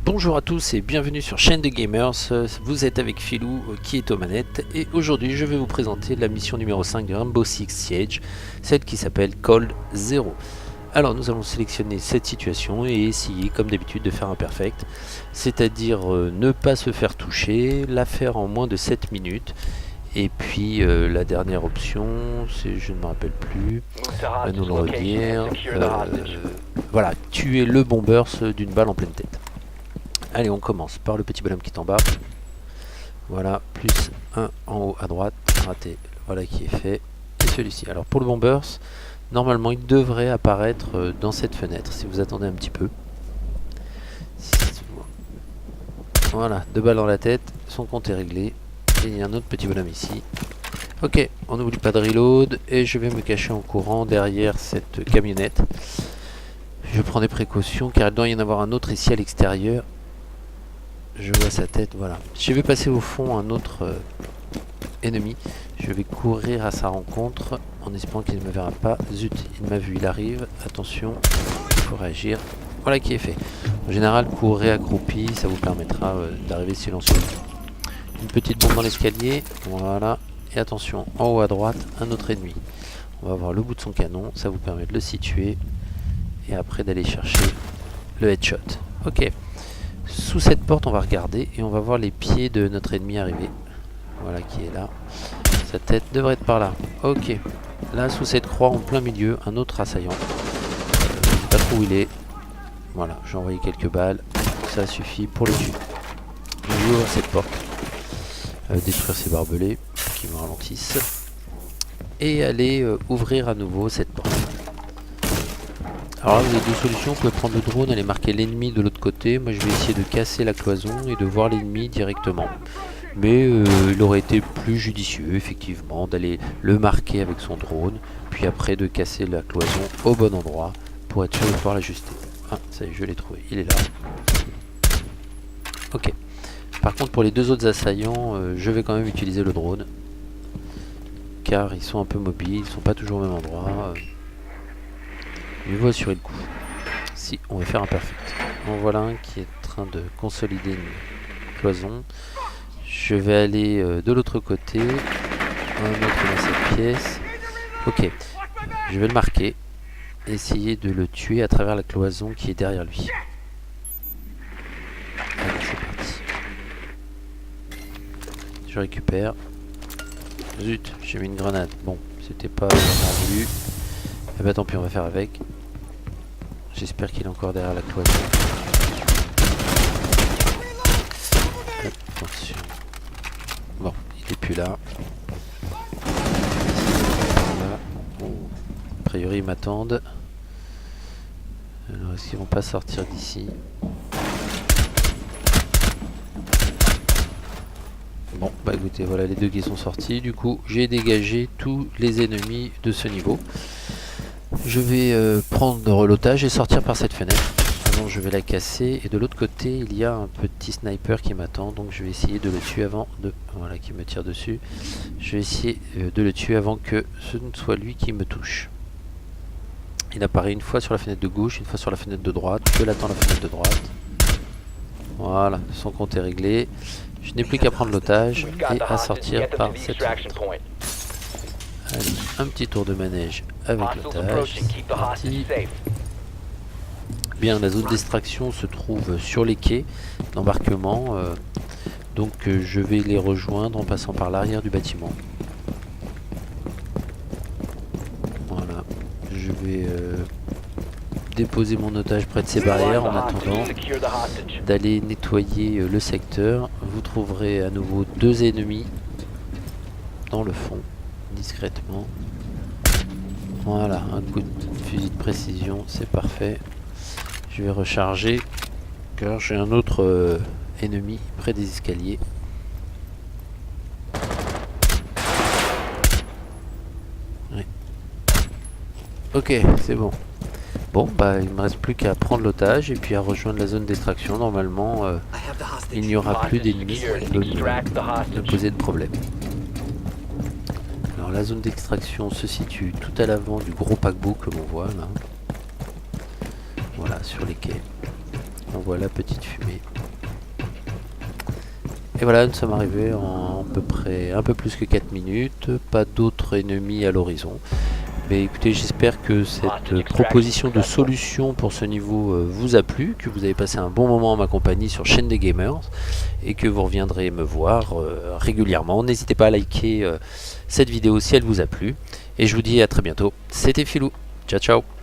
Bonjour à tous et bienvenue sur Chaîne de Gamers, vous êtes avec Philou qui est aux manettes et aujourd'hui je vais vous présenter la mission numéro 5 de Rainbow Six Siege, celle qui s'appelle Cold Zero. Alors nous allons sélectionner cette situation et essayer comme d'habitude de faire un perfect, c'est-à-dire ne pas se faire toucher, la faire en moins de 7 minutes. Et puis la dernière option, c'est, je ne me rappelle plus, à nous le redire, voilà, tuer le bombers d'une balle en pleine tête. Allez, on commence par le petit bonhomme qui est en bas. Voilà, plus 1 en haut à droite, raté, voilà qui est fait. Et celui-ci. Alors pour le bombers, normalement il devrait apparaître dans cette fenêtre, si vous attendez un petit peu. Voilà, 2 balles dans la tête, son compte est réglé. Et il y a un autre petit bonhomme ici. Ok, on n'oublie pas de reload et je vais me cacher en courant derrière cette camionnette. Je prends des précautions car il doit y en avoir un autre ici à l'extérieur. Je vois sa tête, voilà. Je vais passer au fond un autre ennemi. Je vais courir à sa rencontre en espérant qu'il ne me verra pas. Zut, il m'a vu, il arrive. Attention, il faut réagir. Voilà qui est fait. En général, courir accroupi, ça vous permettra d'arriver silencieux. Une petite bombe dans l'escalier, voilà. Et attention, en haut à droite, un autre ennemi. On va voir le bout de son canon, ça vous permet de le situer. Et après d'aller chercher le headshot. Ok. Sous cette porte, on va regarder et on va voir les pieds de notre ennemi arriver. Voilà qui est là. Sa tête devrait être par là. Ok. Là, sous cette croix en plein milieu, un autre assaillant. Je ne sais pas trop où il est. Voilà, j'ai envoyé quelques balles. Ça suffit pour le tuer. Je vais ouvrir cette porte. Détruire ces barbelés qui me ralentissent. Et aller ouvrir à nouveau cette porte. Alors là, vous avez deux solutions, vous pouvez prendre le drone, aller marquer l'ennemi de l'autre côté. Moi je vais essayer de casser la cloison et de voir l'ennemi directement. Mais il aurait été plus judicieux effectivement d'aller le marquer avec son drone, puis après de casser la cloison au bon endroit pour être sûr de pouvoir l'ajuster. Ah, ça y est, je l'ai trouvé, il est là. Ok. Par contre pour les deux autres assaillants, je vais quand même utiliser le drone. Car ils sont un peu mobiles, ils sont pas toujours au même endroit. Il faut assurer le coup. Si, on va faire un perfect. En voilà un qui est en train de consolider une cloison. Je vais aller de l'autre côté. Un autre dans cette pièce. Ok. Je vais le marquer. Essayer de le tuer à travers la cloison qui est derrière lui. Allez, c'est parti. Je récupère. Zut, j'ai mis une grenade. Bon, c'était pas vraiment voulu. Eh ben tant pis, on va faire avec. J'espère qu'il est encore derrière la cloison. Attention. Bon, il est plus là. Voilà. Oh. A priori, ils m'attendent. Alors, est-ce qu'ils vont pas sortir d'ici? Bon, bah écoutez, voilà les deux qui sont sortis. Du coup, j'ai dégagé tous les ennemis de ce niveau. Je vais prendre l'otage et sortir par cette fenêtre. Avant, je vais la casser. Et de l'autre côté, il y a un petit sniper qui m'attend. Donc, je vais essayer de le tuer avant de... Voilà, qui me tire dessus. Je vais essayer de le tuer avant que ce ne soit lui qui me touche. Il apparaît une fois sur la fenêtre de gauche, une fois sur la fenêtre de droite. Je l'attends à la fenêtre de droite. Voilà, son compte est réglé. Je n'ai plus qu'à prendre l'otage et à sortir par cette fenêtre. Allez, un petit tour de manège avec l'otage. Bien, la zone d'extraction se trouve sur les quais d'embarquement. Donc je vais les rejoindre en passant par l'arrière du bâtiment. Voilà. Je vais déposer mon otage près de ces barrières en attendant d'aller nettoyer le secteur. Vous trouverez à nouveau deux ennemis dans le fond. Discrètement. Voilà, un coup de fusil de précision, c'est parfait. Je vais recharger car j'ai un autre ennemi près des escaliers. Ouais. Ok, c'est bon. Bon, bah il me reste plus qu'à prendre l'otage et puis à rejoindre la zone d'extraction. Normalement, il n'y aura plus d'ennemis qui peuvent me poser de problème. Alors la zone d'extraction se situe tout à l'avant du gros paquebot que l'on voit là. Voilà, sur les quais. On voit la petite fumée. Et voilà, nous sommes arrivés en à peu près un peu plus que 4 minutes, pas d'autres ennemis à l'horizon. Mais écoutez, j'espère que cette proposition de solution pour ce niveau vous a plu, que vous avez passé un bon moment en ma compagnie sur Chaîne des Gamers et que vous reviendrez me voir régulièrement. N'hésitez pas à liker cette vidéo si elle vous a plu. Et je vous dis à très bientôt. C'était Philou. Ciao ciao.